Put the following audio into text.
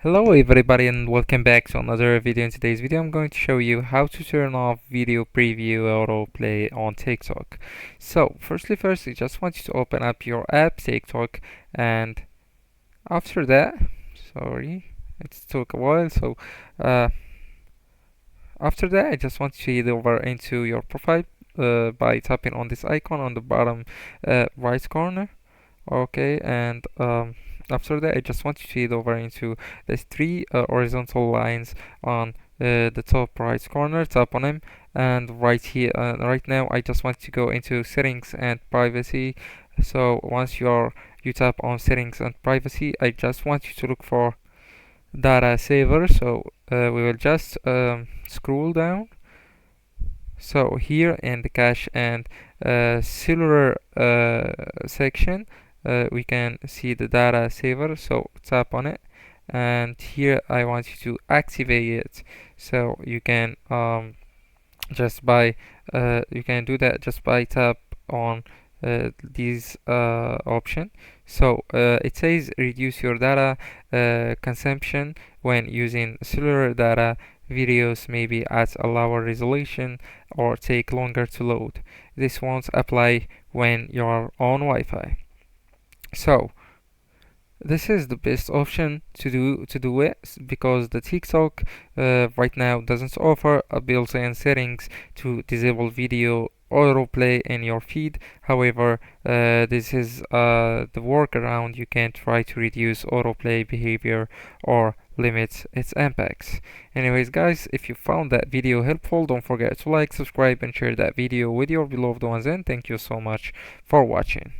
Hello everybody and welcome back to another video. In today's video I'm going to show you how to turn off video preview autoplay on TikTok. So first I just want you to open up your app TikTok, and after that, sorry, it took a while. Uh, After that I just want you to head over into your profile by tapping on this icon on the bottom right corner. Okay, and after that I just want you to head over into these three horizontal lines on the top right corner. Tap on them, and right now I just want to go into settings and privacy. So once you tap on settings and privacy, I just want you to look for data saver. So we will just scroll down. So here in the cache and cellular section, we can see the data saver. So tap on it, and here I want you to activate it. So you can you can do that just by tap on these option. So it says reduce your data consumption when using cellular data. Videos may be at a lower resolution or take longer to load. This won't apply when you're on Wi-Fi. So this is the best option to do it, because the TikTok right now doesn't offer a built-in settings to disable video autoplay in your feed. However, this is the workaround you can try to reduce autoplay behavior or limit its impacts. Anyways guys, if you found that video helpful, don't forget to like, subscribe and share that video with your beloved ones, and thank you so much for watching.